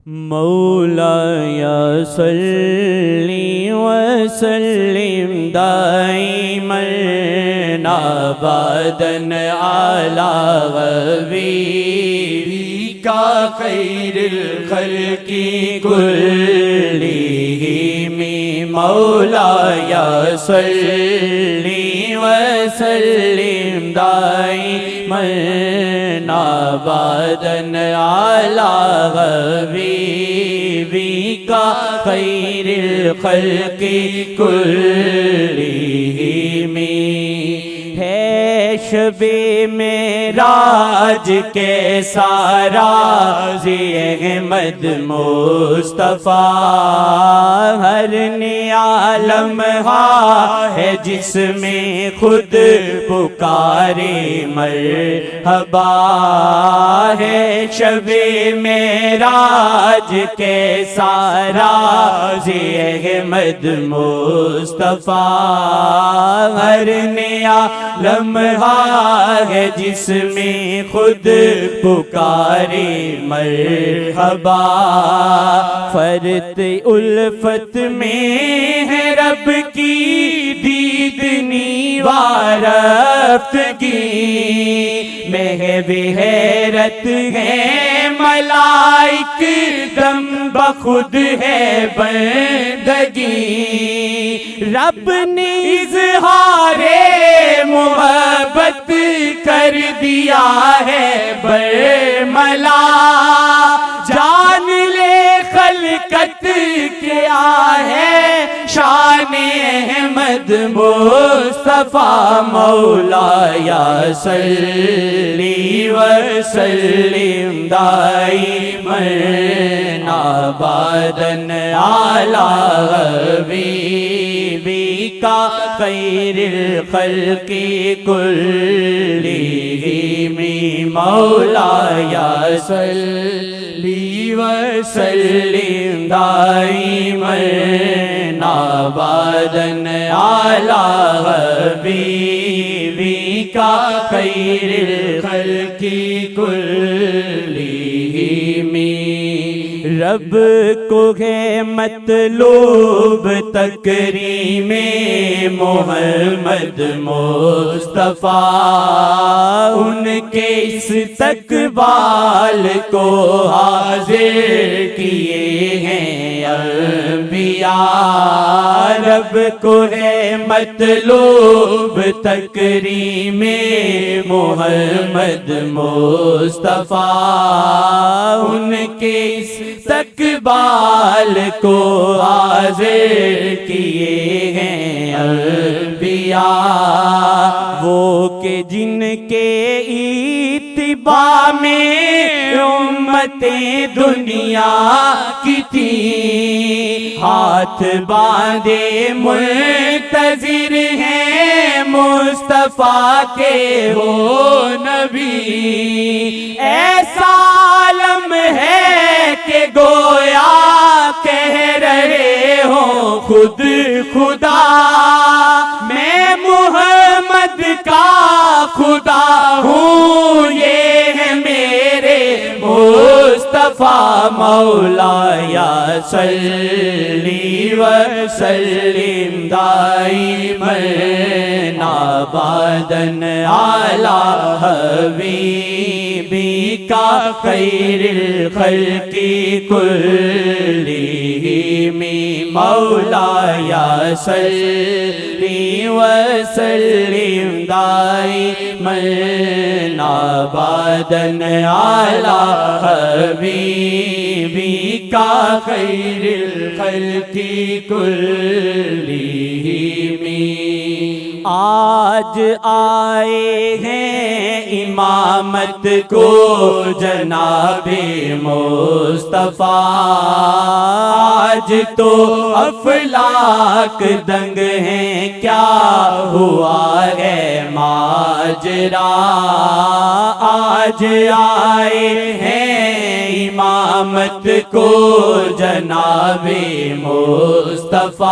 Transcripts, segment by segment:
مولایا صلی وسلم دائما ابدا علی حبیبک خیر الخلق کلہم مولایا صلی وسلم دائما ابدا علی حبیبک خیر الخلق کلہم ہے شب معراج کے سارا احمد مصطفیٰ ہر نیا لمحہ ہے جس میں خود پکارے مرحبا ہے شب معراج کے سارا احمد مصطفیٰ ہر نیا لمحہ ہے جس میں خود پکارے مرحبا فرت الفت میں ہے رب کی دیدنی وارفتگی محو حیرت ہے ملائک دم بخود ہے بندگی رب نے اظہار محبت کر دیا ہے برملا جان لے خلقت کیا ہے شان احمد مصطفیٰ مولایا صلی وسلم دائما ابدا علی حبیبک خیر الخلق کلہم مولایا صلی وسلم دائما ابدا علی حبیبک خیر الخلق کلہم رب کو ہے مطلوب تکریم محمد مصطفیٰ ان کے استقبال کو حاضر کیے ہیں انبیاء رب کو ہے مطلوب تکریم محمد مصطفیٰ ان کے استقبال کو حاضر کیے ہیں انبیاء وہ کہ جن کے اتباع میں امتیں دنیا کی تھی ہاتھ باندھے منتظر ہیں مصطفیٰ کے وہ نبی ایسا عالم ہے کہ گویا کہہ رہے ہوں خود خدا میں محمد کا خدا ہوں یہ ہے میرے مصطفیٰ مولایا صلی وسلم دائما ابدا علی حبیبک خیر الخلق کلہم مولایا صلی وسلم دائما ابدا علی حبیبک خیر الخلق کلہم آج آئے ہیں امامت کو جناب مصطفیٰ آج تو افلاک دنگ ہیں کیا ہوا ہے ماجرا آج آئے ہیں امامت کو جناب مصطفیٰ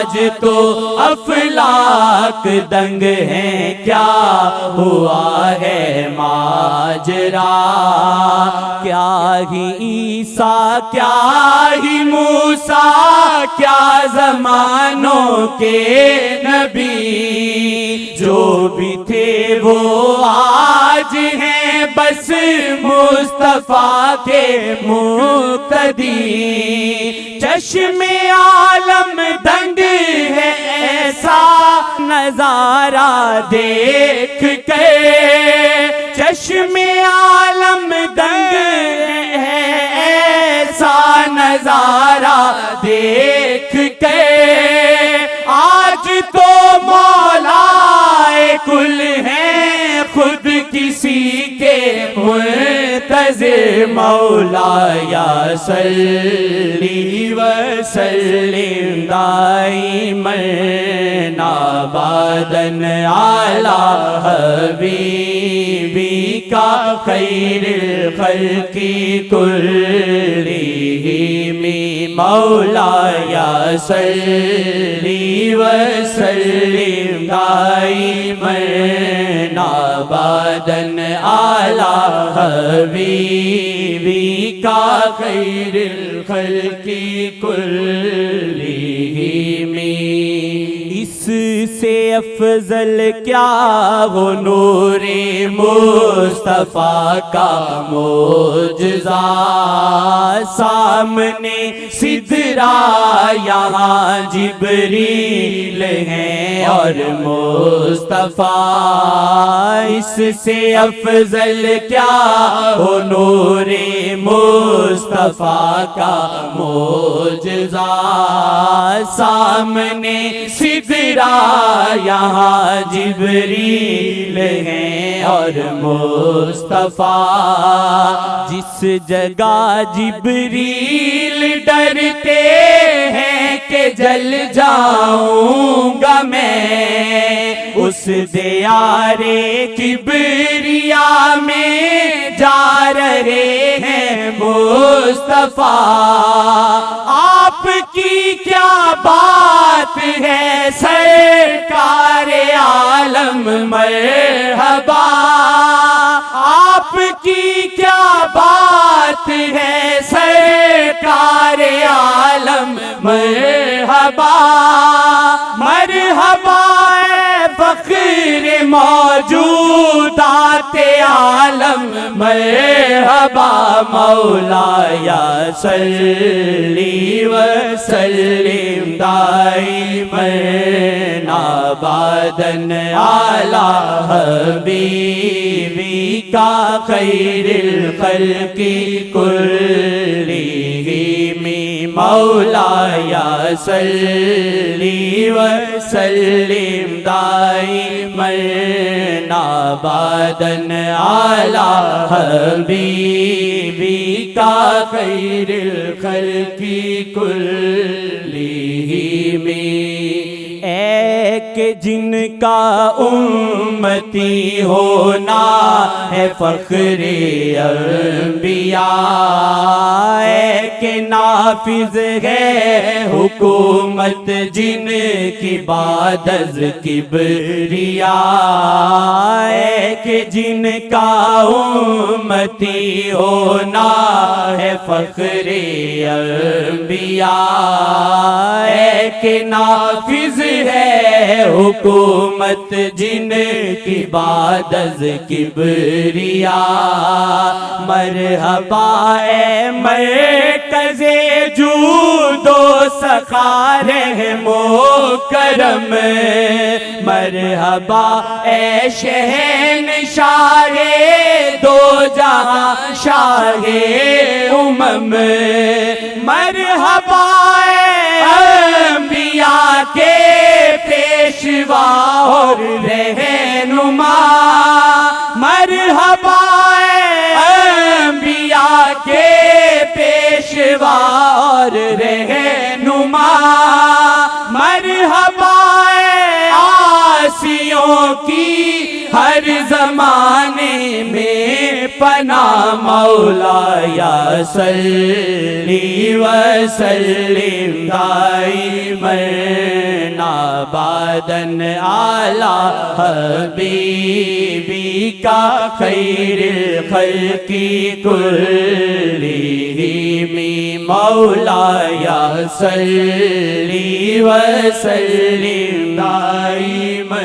آج تو افلاک دنگ ہیں، کیا ہوا ہے ماجرا؟ کیا ہی عیسیٰ کیا ہی موسیٰ، کیا زمانوں کے نبی، جو بھی تھے وہ آج ہیں بس مصطفیٰ کے مقتدی۔ چشم عالم دنگ ہے ایسا نظارہ دیکھ کے، چشم عالم دنگ ہے ایسا نظارہ دیکھ کے۔ آج تو مولا کل ہیں خود کسی کے منتظر، مولا یا صلی وسلم دائما ابدا علی حبیبی کا خیر الخلق کلہم، مولا یا صلی وسلم دائما ابدا علی حبیبی کا خیر الخلق کلہم۔ اس سے افضل کیا ہو نور مصطفیٰ کا معجزہ، سامنے سدرا یہاں جبریل ہیں اور مصطفیٰ۔ اس سے افضل کیا ہو نور مصطفیٰ کا معجزہ، سامنے سدرا یہاں جبریل ہیں اور مصطفیٰ۔ جس جگہ جبریل ڈرتے ہیں کہ جل جاؤں گا میں، اس دیار کبریا میں جا رہے ہیں مصطفیٰ۔ آپ کی کیا بات ہے سرکار عالم مرحبا، آپ کی کیا بات ہے سرکار عالم مرحبا۔ مرحبا اے فخر موجودات عالم، مرحبا مولا یا صلی وسلم دائما ابدا علی حبیبی کا خیر الخلق کلہم، مولا یا صلی وسلم دائما ابدا علی حبیبی کا خیر الخلق کلہم۔ ایک جن کا امتی ہونا ہے فخر انبیاء، ایک نافذ ہے حکومت جن کی بعد از کبریا، ایک جن کا امتی ہونا ہے فخر انبیاء، ایک نافذ ہے حکومت جن کی بعد از کبریا۔ مرحبا اے مرکز جود و سخا رحم و کرم، مرحبا اے شہنشاہ دو جہاں شاہ امم، مرحبا انبیاء کے پیشوا اور رہنما، مرحبا انبیاء کے پیشوا اور رہنما، مرحبا عاصیوں کی ہر زمانے میں پناہ مولا یا صلی وسلم دائماً ابداً علی حبیبی کا خیر الخلق کلہم مولا یا صلی وسلم دائماً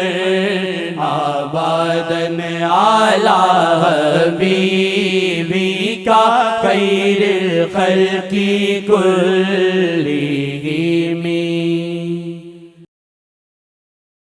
ابداً علی حبیبی کا خیر الخلق کلہم